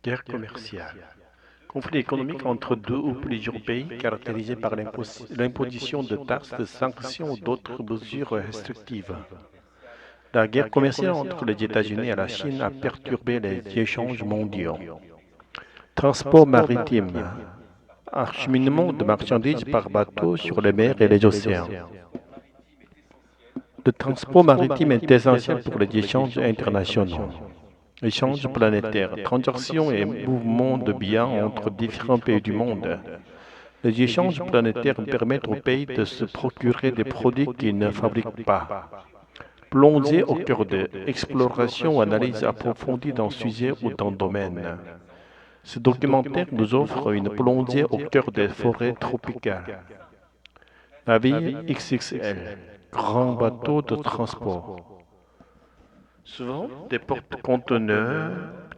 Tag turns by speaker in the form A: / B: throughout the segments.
A: Guerre commerciale. Conflit économique entre deux ou plusieurs pays caractérisé par l'imposition de taxes, de sanctions ou d'autres mesures restrictives. La guerre commerciale entre les États-Unis et la Chine a perturbé les échanges mondiaux. Transport maritime. Acheminement de marchandises par bateau sur les mers et les océans. Le transport maritime est essentiel pour les échanges internationaux. Échanges planétaires, transactions et mouvements de biens entre différents pays du monde. Les échanges planétaires permettent aux pays de se procurer des produits qu'ils ne fabriquent pas. Plongez au cœur de exploration ou analyse approfondie d'un sujet ou d'un domaine. Ce documentaire nous offre une plongée au cœur des forêts tropicales. Navire XXL, grand bateau de transport. Souvent, des porte-conteneurs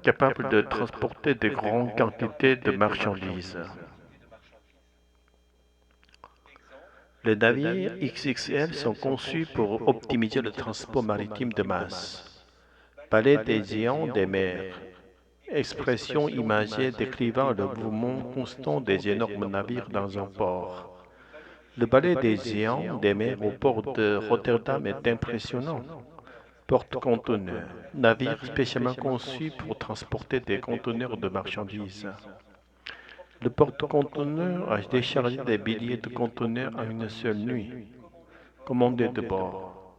A: capables de transporter de grandes quantités de marchandises. Les navires XXL sont conçus pour optimiser le transport maritime de masse. Palais des géants des mers. Expression imagée décrivant le mouvement constant des énormes navires dans un port. Le balai des géants des mers au port de Rotterdam est impressionnant. Porte-conteneurs, navire spécialement conçu pour transporter des conteneurs de marchandises. Le porte-conteneur a déchargé des milliers de conteneurs en une seule nuit. Commandé de bord.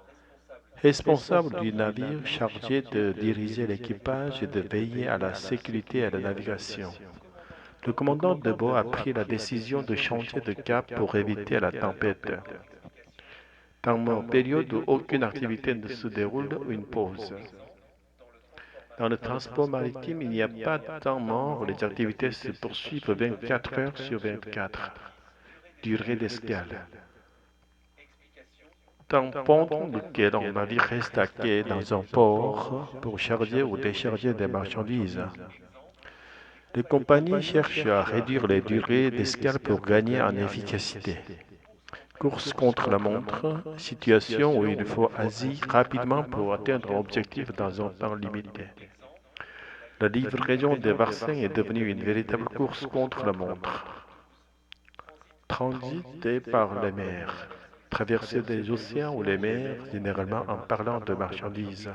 A: Responsable du navire chargé de diriger l'équipage et de veiller à la sécurité et à la navigation. Le commandant de bord a pris la décision de changer de cap pour éviter la tempête. Temps mort, période où aucune activité ne se déroule, une pause. Dans le transport maritime, il n'y a pas de temps mort, les activités se poursuivent 24 heures sur 24. Durée d'escale. Temps pendant lequel un navire reste à quai dans un port pour charger ou décharger des marchandises. Les compagnies cherchent à réduire les durées d'escale pour gagner en efficacité. Course contre la montre, situation où il faut agir rapidement pour atteindre l'objectif dans un temps limité. La livraison des vaccins est devenue une véritable course contre la montre. Transiter par les mers. Traverser des océans ou les mers, généralement en parlant de marchandises.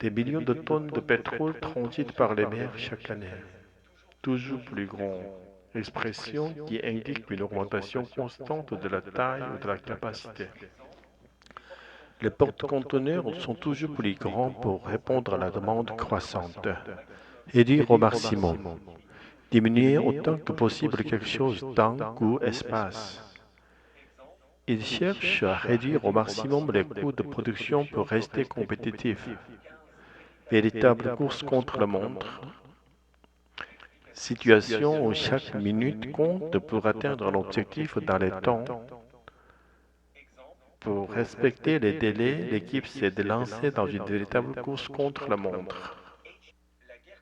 A: Des millions de tonnes de pétrole transitent par les mers chaque année. Toujours plus grand. Expression qui indique une augmentation constante de la taille ou de la capacité. Les porte-conteneurs sont toujours plus grands pour répondre à la demande croissante. Réduire au maximum. Diminuer autant que possible quelque chose temps, coût, espace. Ils cherchent à réduire au maximum les coûts de production pour rester compétitifs. Véritable course contre la montre. Situation où chaque minute compte pour atteindre l'objectif dans les temps. Pour respecter les délais, l'équipe s'est lancée dans une véritable course contre la montre.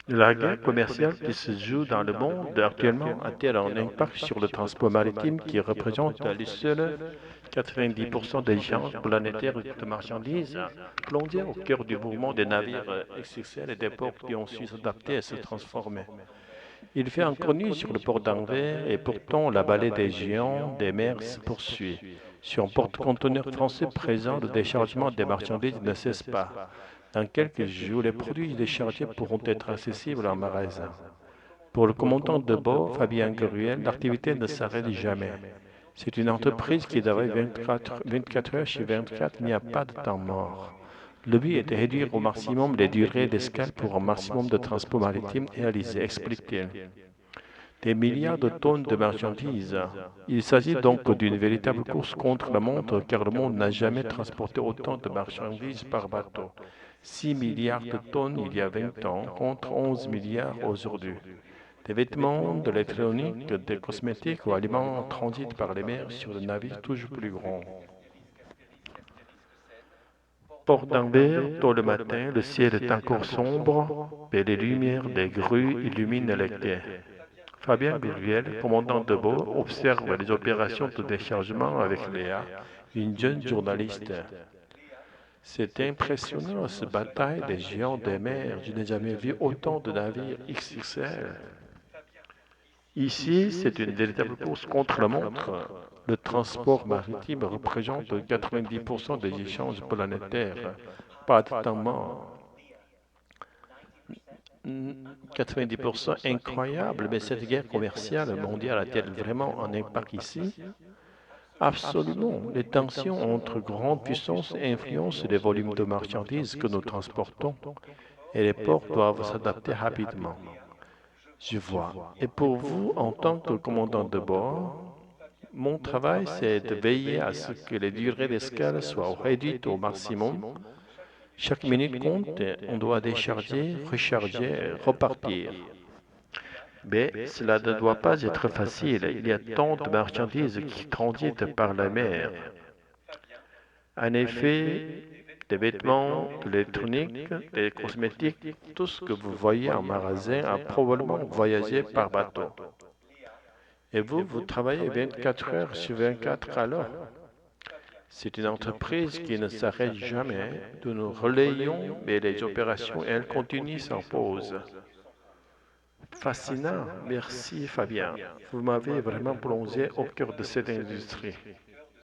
A: La guerre commerciale qui se joue dans le monde actuellement a-t-elle un impact sur le transport maritime qui représente à lui seul 90% des échanges planétaires de marchandises, plongé au cœur du mouvement des navires XXL et des ports qui ont su s'adapter et se transformer? Il fait encore nuit sur le port d'Anvers et pourtant la vallée des géants des mers se poursuit. Sur un porte-conteneur français présent, le déchargement des marchandises ne cesse pas. Dans quelques jours, les produits déchargés pourront être accessibles en magasin. Pour le commandant de bord, Fabien Gruel, l'activité ne s'arrête jamais. C'est une entreprise qui travaille 24 heures sur 24, il n'y a pas de temps mort. Le but est de réduire au maximum les durées d'escale pour un maximum de transport maritime réalisé, explique-t-il. Des milliards de tonnes de marchandises. Il s'agit donc d'une véritable course contre la montre car le monde n'a jamais transporté autant de marchandises par bateau. 6 milliards de tonnes il y a 20 ans contre 11 milliards aujourd'hui. Des vêtements, de l'électronique, des cosmétiques ou aliments transitent par les mers sur des navires toujours plus grands. Port d'Anvers, tôt le matin, le ciel est encore sombre, mais les lumières des grues illuminent les quais. Fabien Gurriel, commandant de bord, observe les opérations de déchargement avec Léa, une jeune journaliste. C'est impressionnant, cette bataille des géants des mers. Je n'ai jamais vu autant de navires XXL. Ici, c'est une véritable course contre la montre. Le transport maritime représente 90% des échanges planétaires. Pas de temps mort. 90% incroyable, mais cette guerre commerciale mondiale a-t-elle vraiment un impact ici? Absolument. Les tensions entre grandes puissances influencent les volumes de marchandises que nous transportons et les ports doivent s'adapter rapidement. Je vois. Et pour vous, en tant que commandant de bord, mon travail, c'est de veiller à ce que les durées d'escale soient réduites au maximum. Chaque minute compte, on doit décharger, recharger, repartir. Mais cela ne doit pas être facile. Il y a tant de marchandises qui transitent par la mer. En effet, des vêtements, de l'électronique, des cosmétiques, tout ce que vous voyez en magasin a probablement voyagé par bateau. Et vous, vous travaillez 24 heures sur 24 alors. C'est une entreprise qui ne s'arrête jamais. Nous nous relayons, mais les opérations, elles, continuent sans pause. Fascinant. Merci, Fabien. Vous m'avez vraiment plongé au cœur de cette industrie.